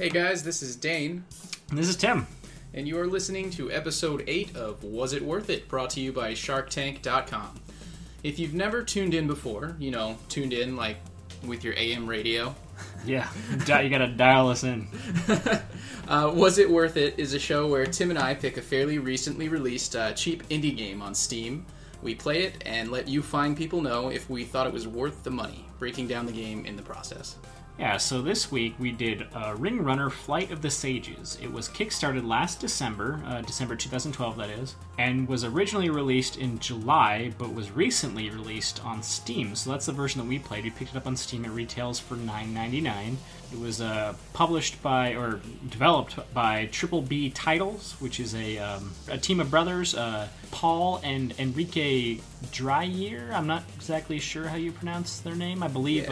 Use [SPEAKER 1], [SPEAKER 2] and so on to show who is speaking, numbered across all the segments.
[SPEAKER 1] Hey guys, this is Dane.
[SPEAKER 2] And this is Tim.
[SPEAKER 1] And you are listening to episode 8 of Was It Worth It? Brought to you by SharkTank.com. If you've never tuned in before, tuned in like with your AM radio.
[SPEAKER 2] Yeah, you gotta dial us in.
[SPEAKER 1] Was It Worth It is a show where Tim and I pick a fairly recently released cheap indie game on Steam. We play it and let you fine people know if we thought it was worth the money, breaking down the game in the process.
[SPEAKER 2] Yeah, so this week we did Ring Runner Flight of the Sages. It was kickstarted last December, December 2012 that is, and was originally released in July, but was recently released on Steam. So that's the version that we played. We picked it up on Steam. It retails for $9.99. It was published by, or developed by Triple B Titles, which is a team of brothers, Paul and Enrique Dreyer. I'm not exactly sure how you pronounce their name. I believe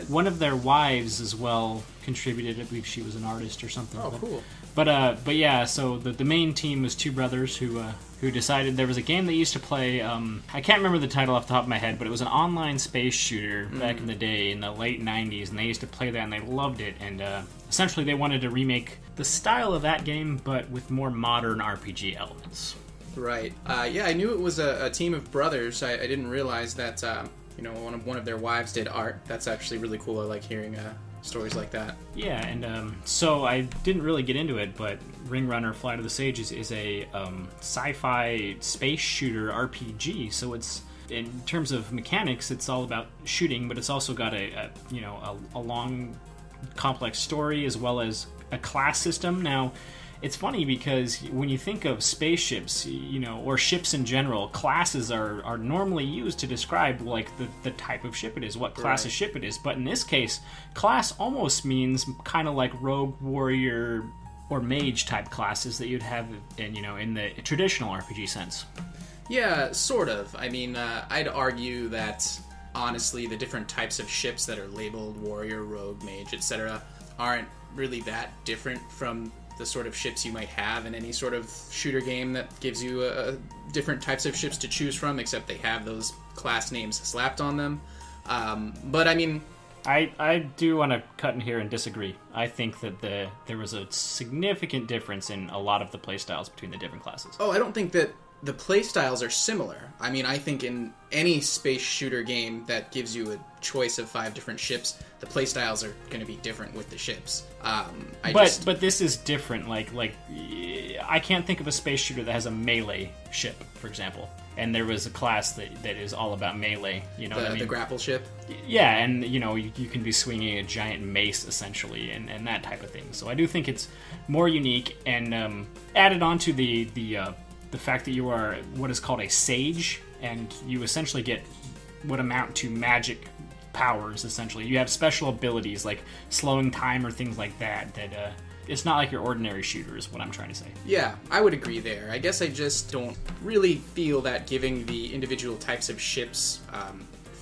[SPEAKER 2] one of their wives as well contributed. I believe she was an artist or something.
[SPEAKER 1] Oh, cool.
[SPEAKER 2] But yeah, so the main team was two brothers who decided there was a game they used to play. I can't remember the title off the top of my head, but it was an online space shooter back in the day in the late 90s, and they used to play that and they loved it. And essentially they wanted to remake the style of that game, but with more modern RPG elements.
[SPEAKER 1] Right. Yeah, I knew it was a team of brothers. I didn't realize that one of their wives did art. That's actually really cool. I like hearing stories like that.
[SPEAKER 2] Yeah, and so I didn't really get into it, but Ring Runner Flight of the Sages is a sci-fi space shooter RPG. So it's, in terms of mechanics, it's all about shooting, but it's also got a long, complex story as well as a class system. Now, it's funny because when you think of spaceships, or ships in general, classes are normally used to describe like the type of ship it is, what class of ship it is. But in this case, class almost means kind of like rogue, warrior, or mage type classes that you'd have in the traditional RPG sense.
[SPEAKER 1] Yeah, sort of. I mean, I'd argue that honestly, the different types of ships that are labeled warrior, rogue, mage, etc., aren't really that different from the sort of ships you might have in any sort of shooter game that gives you different types of ships to choose from, except they have those class names slapped on them. But I mean,
[SPEAKER 2] I do want to cut in here and disagree. I think that there was a significant difference in a lot of the playstyles between the different classes.
[SPEAKER 1] Oh, I don't think that the playstyles are similar. I mean, I think in any space shooter game that gives you a choice of 5 different ships, the playstyles are going to be different with the ships.
[SPEAKER 2] But this is different. Like I can't think of a space shooter that has a melee ship, for example. And there was a class that is all about melee. You know what I mean?
[SPEAKER 1] The grapple ship.
[SPEAKER 2] Yeah, and you can be swinging a giant mace essentially, and that type of thing. So I do think it's more unique and added on to the fact that you are what is called a sage, and you essentially get what amount to magic powers, essentially. You have special abilities like slowing time or things like that it's not like your ordinary shooter is what I'm trying to say.
[SPEAKER 1] Yeah, I would agree there. I guess I just don't really feel that giving the individual types of ships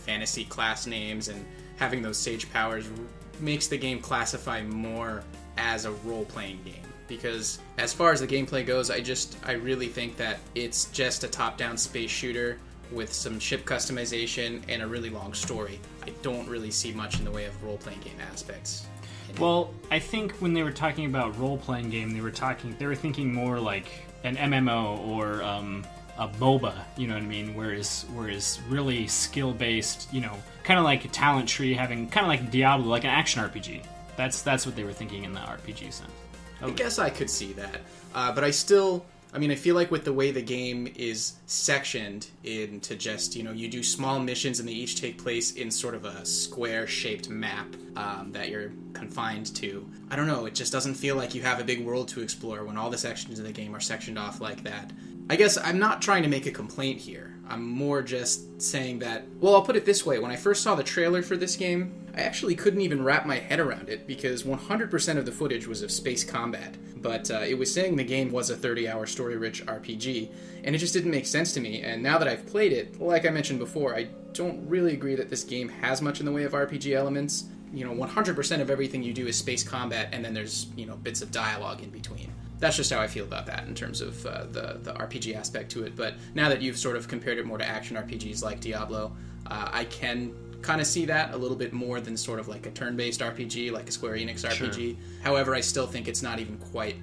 [SPEAKER 1] fantasy class names and having those sage powers makes the game classify more as a role-playing game. Because as far as the gameplay goes, I really think that it's just a top-down space shooter with some ship customization and a really long story. I don't really see much in the way of role-playing game aspects.
[SPEAKER 2] Well, I think when they were talking about role-playing game, they were thinking more like an MMO or a MOBA, you know what I mean? Whereas really skill-based, kind of like a talent tree, having kind of like Diablo, like an action RPG. That's what they were thinking in the RPG sense.
[SPEAKER 1] I guess I could see that. But I feel like with the way the game is sectioned into just, you do small missions and they each take place in sort of a square-shaped map that you're confined to. I don't know, it just doesn't feel like you have a big world to explore when all the sections of the game are sectioned off like that. I guess I'm not trying to make a complaint here. I'm more just saying that... Well, I'll put it this way. When I first saw the trailer for this game, I actually couldn't even wrap my head around it because 100% of the footage was of space combat. But it was saying the game was a 30-hour story-rich RPG, and it just didn't make sense to me. And now that I've played it, like I mentioned before, I don't really agree that this game has much in the way of RPG elements. 100% of everything you do is space combat, and then there's, bits of dialogue in between. That's just how I feel about that in terms of the RPG aspect to it. But now that you've sort of compared it more to action RPGs like Diablo, I can kind of see that a little bit more than sort of like a turn-based RPG, like a Square Enix RPG. Sure. However, I still think it's not even quite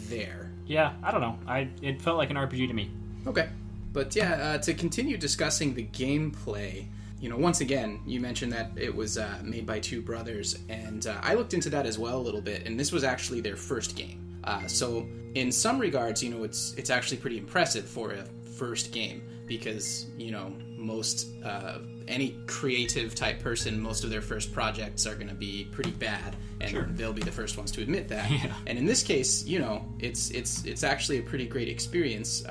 [SPEAKER 1] there.
[SPEAKER 2] Yeah, I don't know. It felt like an RPG to me.
[SPEAKER 1] Okay. But yeah, to continue discussing the gameplay, once again, you mentioned that it was made by two brothers, and I looked into that as well a little bit, and this was actually their first game. So in some regards, it's actually pretty impressive for a first game, because, most any creative type person, most of their first projects are going to be pretty bad, and sure. They'll be the first ones to admit that. Yeah. And in this case, it's actually a pretty great experience.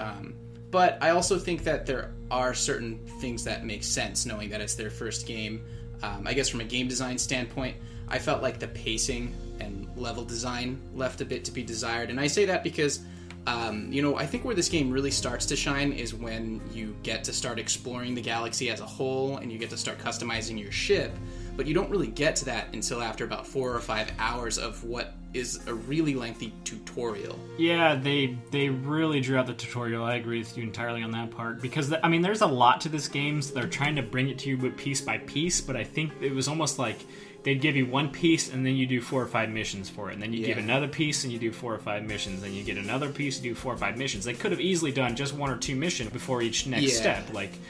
[SPEAKER 1] But I also think that there are certain things that make sense, knowing that it's their first game. I guess from a game design standpoint, I felt like the pacing and level design left a bit to be desired. And I say that because, I think where this game really starts to shine is when you get to start exploring the galaxy as a whole, and you get to start customizing your ship. But you don't really get to that until after about 4 or 5 hours of what is a really lengthy tutorial. Yeah,
[SPEAKER 2] they really drew out the tutorial. I agree with you entirely on that part. Because, there's a lot to this game, so they're trying to bring it to you piece by piece, but I think it was almost like they'd give you one piece, and then you do 4 or 5 missions for it. And then you give another piece, and you do 4 or 5 missions. Then you get another piece, you do 4 or 5 missions. They could have easily done just 1 or 2 missions before each next step.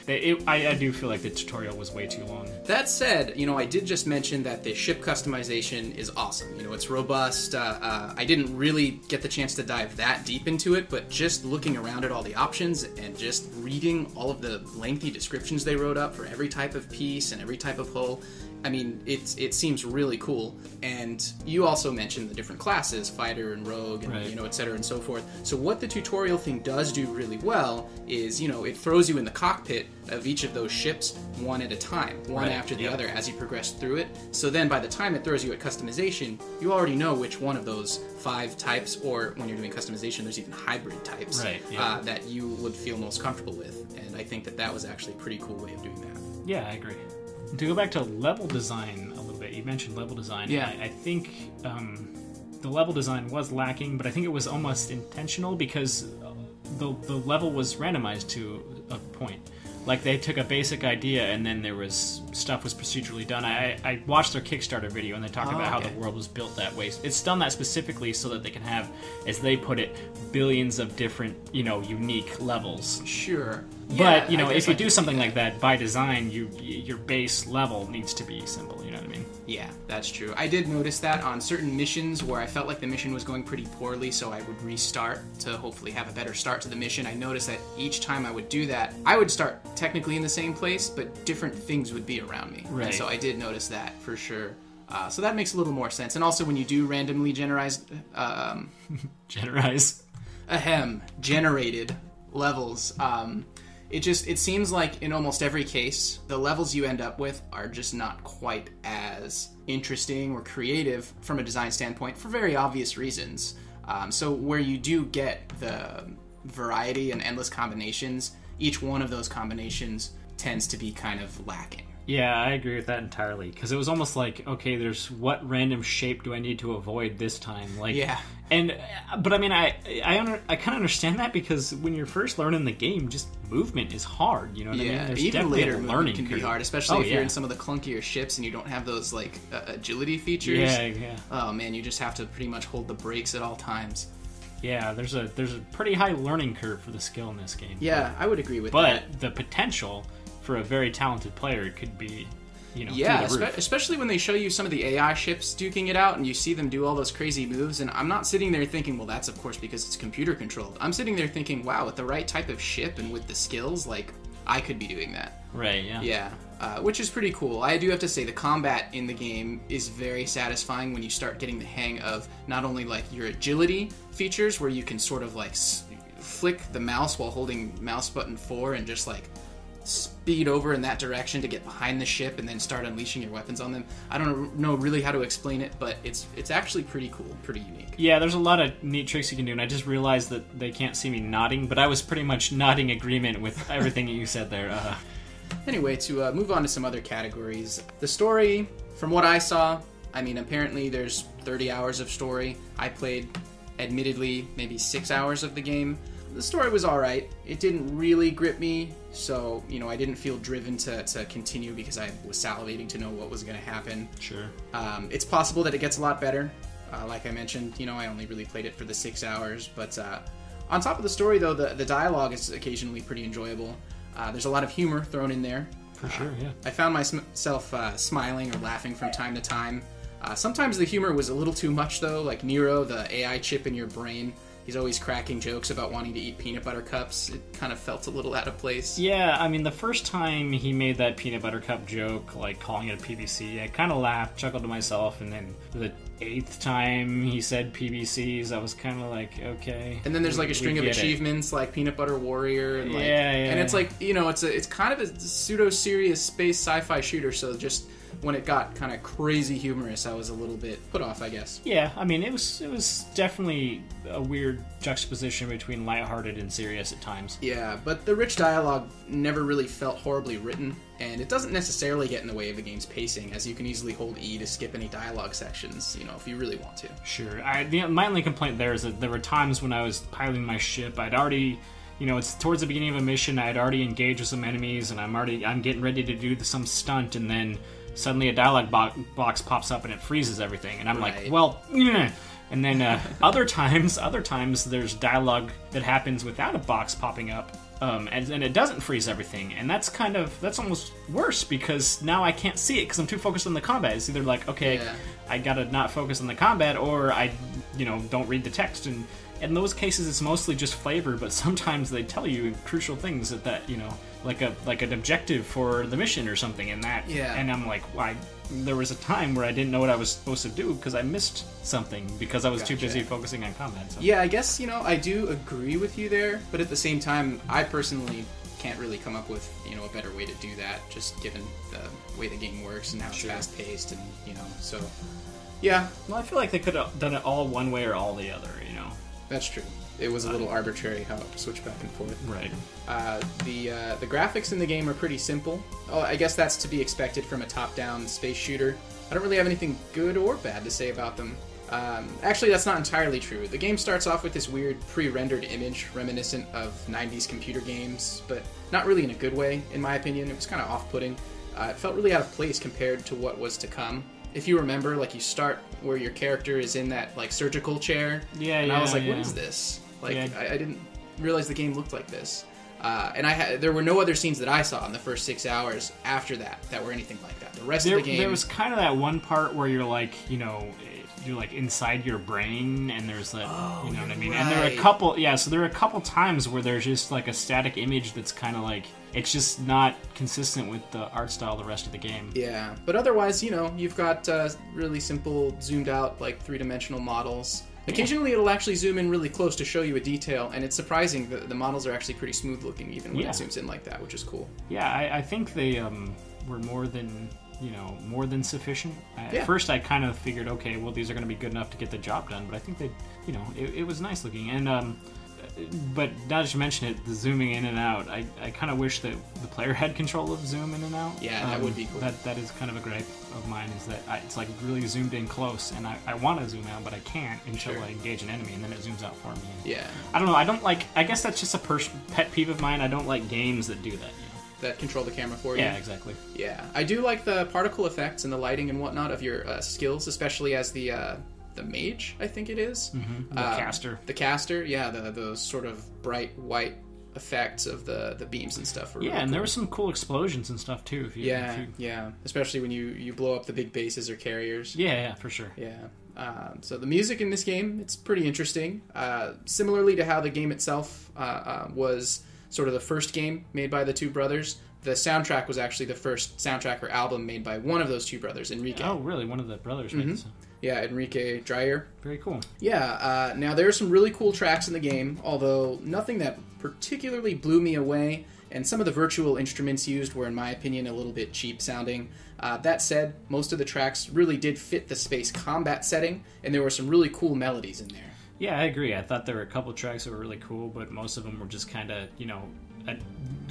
[SPEAKER 2] I do feel like the tutorial was way too long.
[SPEAKER 1] That said, I did just mention that the ship customization is awesome. It's robust. I didn't really get the chance to dive that deep into it, but just looking around at all the options and just reading all of the lengthy descriptions they wrote up for every type of piece and every type of hull, it seems really cool. And you also mentioned the different classes, fighter and rogue, and right. Et cetera and so forth. So what the tutorial thing does do really well is, it throws you in the cockpit of each of those ships one at a time, one right. after the other as you progress through it. So then by the time it throws you at customization, you already know which one of those 5 types, or when you're doing customization, there's even hybrid types right, that you would feel most comfortable with. And I think that was actually a pretty cool way of doing that.
[SPEAKER 2] Yeah, I agree. To go back to level design a little bit, you mentioned level design.
[SPEAKER 1] Yeah.
[SPEAKER 2] I think the level design was lacking, but I think it was almost intentional because the level was randomized to a point. Like, they took a basic idea, and then stuff was procedurally done. I watched their Kickstarter video, and they talked about how the world was built that way. It's done that specifically so that they can have, as they put it, billions of different, unique levels.
[SPEAKER 1] Sure.
[SPEAKER 2] But, if you do something like that, by design, your base level needs to be simple, you know what I mean?
[SPEAKER 1] Yeah, that's true. I did notice that on certain missions where I felt like the mission was going pretty poorly, so I would restart to hopefully have a better start to the mission. I noticed that each time I would do that, I would start technically in the same place, but different things would be around me.
[SPEAKER 2] Right.
[SPEAKER 1] And so I did notice that, for sure. So that makes a little more sense. And also when you do randomly generated levels, it seems like in almost every case, the levels you end up with are just not quite as interesting or creative from a design standpoint for very obvious reasons. So where you do get the variety and endless combinations, each one of those combinations tends to be kind of lacking.
[SPEAKER 2] Yeah, I agree with that entirely. Because it was almost like, okay, there's what random shape do I need to avoid this time? Like,
[SPEAKER 1] yeah.
[SPEAKER 2] But I kind of understand that, because when you're first learning the game, just movement is hard. You know what I mean? There's
[SPEAKER 1] even later
[SPEAKER 2] learning
[SPEAKER 1] can be hard, especially if you're in some of the clunkier ships and you don't have those agility features.
[SPEAKER 2] Yeah.
[SPEAKER 1] Oh man, you just have to pretty much hold the brakes at all times.
[SPEAKER 2] Yeah, there's a pretty high learning curve for the skill in this game.
[SPEAKER 1] Yeah, I would agree with
[SPEAKER 2] that.
[SPEAKER 1] But
[SPEAKER 2] the potential for a very talented player could be, through the roof.
[SPEAKER 1] Especially when they show you some of the AI ships duking it out and you see them do all those crazy moves, and I'm not sitting there thinking, well, that's of course because it's computer controlled. I'm sitting there thinking, wow, with the right type of ship and with the skills, I could be doing that.
[SPEAKER 2] Right, yeah.
[SPEAKER 1] Yeah, which is pretty cool. I do have to say the combat in the game is very satisfying when you start getting the hang of not only your agility features, where you can sort of flick the mouse while holding mouse button 4 and just speed over in that direction to get behind the ship and then start unleashing your weapons on them. I don't know really how to explain it, but it's actually pretty cool, pretty unique.
[SPEAKER 2] Yeah, there's a lot of neat tricks you can do, and I just realized that they can't see me nodding, but I was pretty much nodding agreement with everything that you said there.
[SPEAKER 1] Anyway, to move on to some other categories. The story, from what I saw, apparently there's 30 hours of story. I played, admittedly, maybe 6 hours of the game. the story was alright. It didn't really grip me, so, you know, I didn't feel driven to continue because I was salivating to know what was going to happen.
[SPEAKER 2] Sure.
[SPEAKER 1] It's possible that it gets a lot better. Like I mentioned, you know, I only really played it for the 6 hours, but on top of the story, though, the dialogue is occasionally pretty enjoyable. There's a lot of humor thrown in there.
[SPEAKER 2] For sure, yeah.
[SPEAKER 1] I found myself smiling or laughing from time to time. Sometimes the humor was a little too much, though, like Nero, the AI chip in your brain. He's always cracking jokes about wanting to eat peanut butter cups. It kind of felt a little out of place.
[SPEAKER 2] Yeah, I mean, the first time he made that peanut butter cup joke, like calling it a PBC, I kind of laughed, chuckled to myself, and then the 8th time he said PBCs, I was kind of like, okay.
[SPEAKER 1] And then there's like a string of achievements, like Peanut Butter Warrior, and like, and it's like, you know, it's kind of a pseudo-serious space sci-fi shooter, so just when it got kind of crazy humorous, I was a little bit put off, I guess.
[SPEAKER 2] Yeah, I mean, it was definitely a weird juxtaposition between lighthearted and serious at times.
[SPEAKER 1] Yeah, but the rich dialogue never really felt horribly written, and it doesn't necessarily get in the way of the game's pacing, as you can easily hold E to skip any dialogue sections, you know, if you really want to.
[SPEAKER 2] Sure. My only complaint there is that there were times when I was piloting my ship, I'd already... You know, it's towards the beginning of a mission, I'd already engaged with some enemies, and I'm getting ready to do some stunt, and then suddenly a dialogue box pops up and it freezes everything, and I'm like, well, and then other times there's dialogue that happens without a box popping up, and it doesn't freeze everything, and that's almost worse because now I can't see it because I'm too focused on the combat. It's either like, okay, I gotta not focus on the combat, or I, you know, don't read the text, and in those cases it's mostly just flavor, but sometimes they tell you crucial things that you know, like an objective for the mission or something, and I'm like, why? There was a time where I didn't know what I was supposed to do because I missed something because I was too busy focusing on combat. So.
[SPEAKER 1] Yeah, I guess, you know, I do agree with you there, but at the same time, I personally can't really come up with, you know, a better way to do that, just given the way the game works and how it's fast-paced, and, you know, so, yeah.
[SPEAKER 2] Well, I feel like they could have done it all one way or all the other, you know.
[SPEAKER 1] That's true. It was a little arbitrary how it switched back and forth.
[SPEAKER 2] Right.
[SPEAKER 1] The graphics in the game are pretty simple. Oh, I guess that's to be expected from a top-down space shooter. I don't really have anything good or bad to say about them. Actually, that's not entirely true. The game starts off with this weird pre-rendered image reminiscent of 90s computer games, but not really in a good way, in my opinion. It was kind of off-putting. It felt really out of place compared to what was to come. If you remember, like, you start where your character is in that, like, surgical chair. And I was like, what is this? Like, I didn't realize the game looked like this. And there were no other scenes that I saw in the first 6 hours after that were anything like that. The rest of the game...
[SPEAKER 2] There was kind of that one part where you're, like, you know... You're like inside your brain, and there's that, you know what I mean? Right. And there are a couple times where there's just like a static image that's kind of like, it's just not consistent with the art style of the rest of the game.
[SPEAKER 1] Yeah, but otherwise, you know, you've got really simple, zoomed out, like 3-dimensional models. Occasionally it'll actually zoom in really close to show you a detail, and it's surprising that the models are actually pretty smooth looking even when it zooms in like that, which is cool.
[SPEAKER 2] Yeah, I think they were more than sufficient. At first I kind of figured, okay, well, these are going to be good enough to get the job done, but I think they, you know, it was nice looking. And but now that you mention it, the zooming in and out, I kind of wish that the player had control of zoom in and out.
[SPEAKER 1] Yeah, that would be cool.
[SPEAKER 2] That is kind of a gripe of mine, is that it's like really zoomed in close, and I want to zoom out, but I can't until I engage an enemy, and then it zooms out for me.
[SPEAKER 1] Yeah.
[SPEAKER 2] I don't know, I guess that's just a pet peeve of mine. I don't like games that do that, you know?
[SPEAKER 1] That control the camera for you.
[SPEAKER 2] Yeah, exactly.
[SPEAKER 1] Yeah, I do like the particle effects and the lighting and whatnot of your skills, especially as the mage, I think it is.
[SPEAKER 2] Mm-hmm. The caster.
[SPEAKER 1] The caster, yeah, those sort of bright white effects of the beams and stuff.
[SPEAKER 2] Really and cool. There were some cool explosions and stuff too.
[SPEAKER 1] Yeah, especially when you blow up the big bases or carriers.
[SPEAKER 2] Yeah, for sure.
[SPEAKER 1] Yeah. So the music in this game, it's pretty interesting. Similarly to how the game itself was sort of the first game made by the two brothers, the soundtrack was actually the first soundtrack or album made by one of those two brothers, Enrique.
[SPEAKER 2] Oh, really? One of the brothers made it?
[SPEAKER 1] Yeah, Enrique Dreyer.
[SPEAKER 2] Very cool.
[SPEAKER 1] Yeah, now there are some really cool tracks in the game, although nothing that particularly blew me away, and some of the virtual instruments used were, in my opinion, a little bit cheap sounding. That said, most of the tracks really did fit the space combat setting, and there were some really cool melodies in there.
[SPEAKER 2] Yeah, I agree. I thought there were a couple tracks that were really cool, but most of them were just kind of, you know,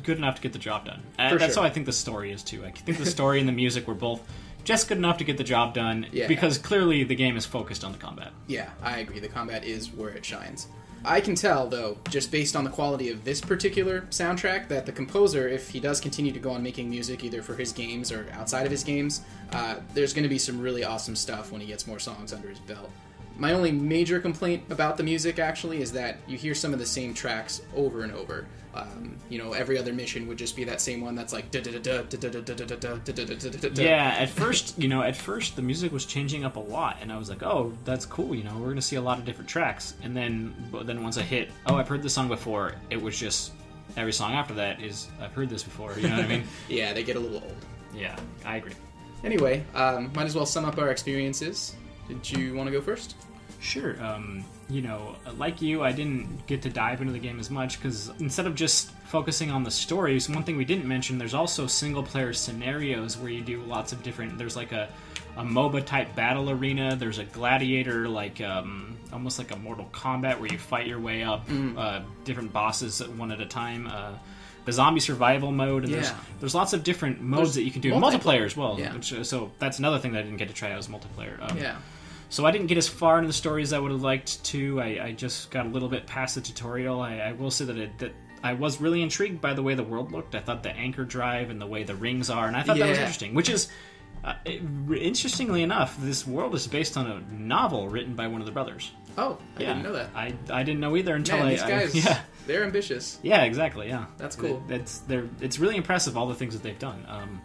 [SPEAKER 2] good enough to get the job done. That's how I think the story is, too. I think the story and the music were both just good enough to get the job done, because clearly the game is focused on the combat.
[SPEAKER 1] Yeah, I agree. The combat is where it shines. I can tell, though, just based on the quality of this particular soundtrack, that the composer, if he does continue to go on making music either for his games or outside of his games, there's going to be some really awesome stuff when he gets more songs under his belt. My only major complaint about the music, actually, is that you hear some of the same tracks over and over. Every other mission would just be that same one that's like...
[SPEAKER 2] Yeah, at first the music was changing up a lot, and I was like, oh, that's cool, we're going to see a lot of different tracks. And then once I hit, oh, I've heard this song before, it was just... Every song after that is, I've heard this before, you know what I mean?
[SPEAKER 1] Yeah, they get a little old.
[SPEAKER 2] Yeah, I agree.
[SPEAKER 1] Anyway, might as well sum up our experiences. Did you want to go first?
[SPEAKER 2] Sure. Like you, I didn't get to dive into the game as much because instead of just focusing on the stories, one thing we didn't mention, there's also single-player scenarios where you do lots of different... There's like a MOBA-type battle arena. There's a gladiator, almost like a Mortal Kombat, where you fight your way up different bosses one at a time. The zombie survival mode, and there's lots of different modes that you can do. Multiplayer as well. Yeah. So that's another thing that I didn't get to try out was multiplayer. So I didn't get as far into the story as I would have liked to. I just got a little bit past the tutorial. I will say that I was really intrigued by the way the world looked. I thought the anchor drive and the way the rings are, and I thought that was interesting. Which is, interestingly enough, this world is based on a novel written by one of the brothers.
[SPEAKER 1] Oh, I didn't know that.
[SPEAKER 2] I didn't know either until
[SPEAKER 1] these guys, they're ambitious.
[SPEAKER 2] Yeah, exactly. Yeah,
[SPEAKER 1] that's cool.
[SPEAKER 2] It's really impressive all the things that they've done.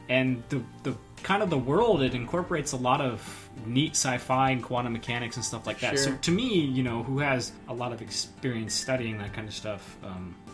[SPEAKER 2] And the kind of the world, it incorporates a lot of neat sci-fi and quantum mechanics and stuff like that.
[SPEAKER 1] Sure.
[SPEAKER 2] So to me, who has a lot of experience studying that kind of stuff,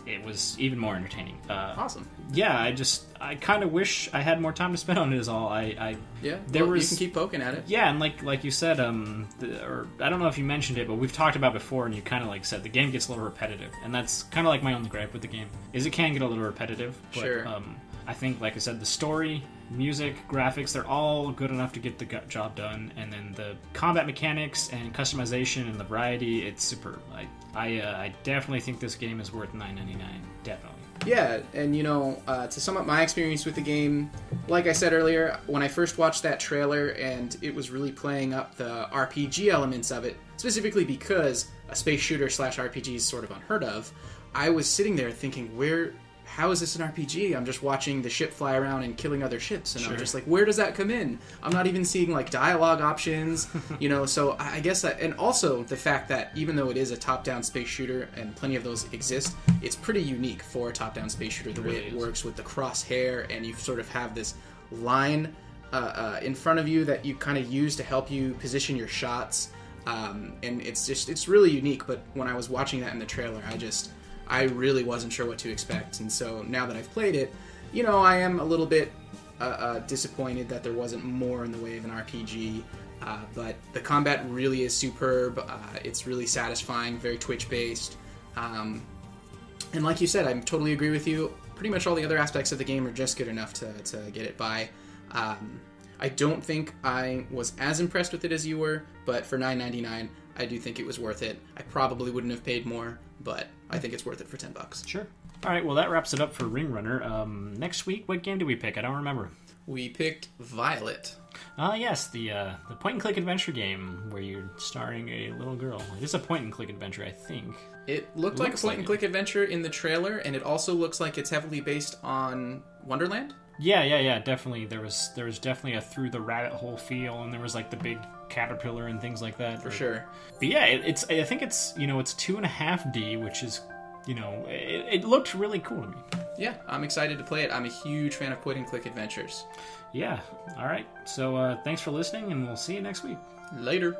[SPEAKER 2] it was even more entertaining.
[SPEAKER 1] Awesome.
[SPEAKER 2] Yeah, I kind of wish I had more time to spend on it is all.
[SPEAKER 1] You can keep poking at it.
[SPEAKER 2] Yeah, and like you said, or I don't know if you mentioned it, but we've talked about before, and you kind of said the game gets a little repetitive, and that's kind of like my only gripe with the game, is it can get a little repetitive. But,
[SPEAKER 1] sure.
[SPEAKER 2] I think, like I said, the story, music, graphics, they're all good enough to get the job done. And then the combat mechanics and customization and the variety, it's superb. I definitely think this game is worth $9.99. Definitely.
[SPEAKER 1] Yeah, and to sum up my experience with the game, like I said earlier, when I first watched that trailer and it was really playing up the RPG elements of it, specifically because a space shooter / RPG is sort of unheard of, I was sitting there thinking, how is this an RPG? I'm just watching the ship fly around and killing other ships, and I'm just like, where does that come in? I'm not even seeing dialogue options, so I guess that, and also the fact that even though it is a top-down space shooter, and plenty of those exist, it's pretty unique for a top-down space shooter, the way it works with the crosshair, and you sort of have this line in front of you that you kind of use to help you position your shots, and it's really unique, but when I was watching that in the trailer, I really wasn't sure what to expect, and so now that I've played it, I am a little bit disappointed that there wasn't more in the way of an RPG, but the combat really is superb. It's really satisfying, very Twitch-based, and like you said, I totally agree with you. Pretty much all the other aspects of the game are just good enough to get it by. I don't think I was as impressed with it as you were, but for $9.99, I do think it was worth it. I probably wouldn't have paid more, but I think it's worth it for $10.
[SPEAKER 2] Sure. All right, well, that wraps it up for Ring Runner. Next week, what game did we pick? I don't remember.
[SPEAKER 1] We picked Violet.
[SPEAKER 2] Yes, the point-and-click adventure game where you're starring a little girl. It is a point-and-click adventure, I think.
[SPEAKER 1] It looked like a point-and-click adventure in the trailer, and it also looks like it's heavily based on Wonderland.
[SPEAKER 2] Yeah, definitely. There was definitely a through the rabbit hole feel, and there was the big caterpillar and things like that.
[SPEAKER 1] For sure.
[SPEAKER 2] But yeah, I think it's 2.5D, which is, it looked really cool to me.
[SPEAKER 1] Yeah, I'm excited to play it. I'm a huge fan of point-and-click adventures.
[SPEAKER 2] Yeah. All right. So thanks for listening, and we'll see you next week.
[SPEAKER 1] Later.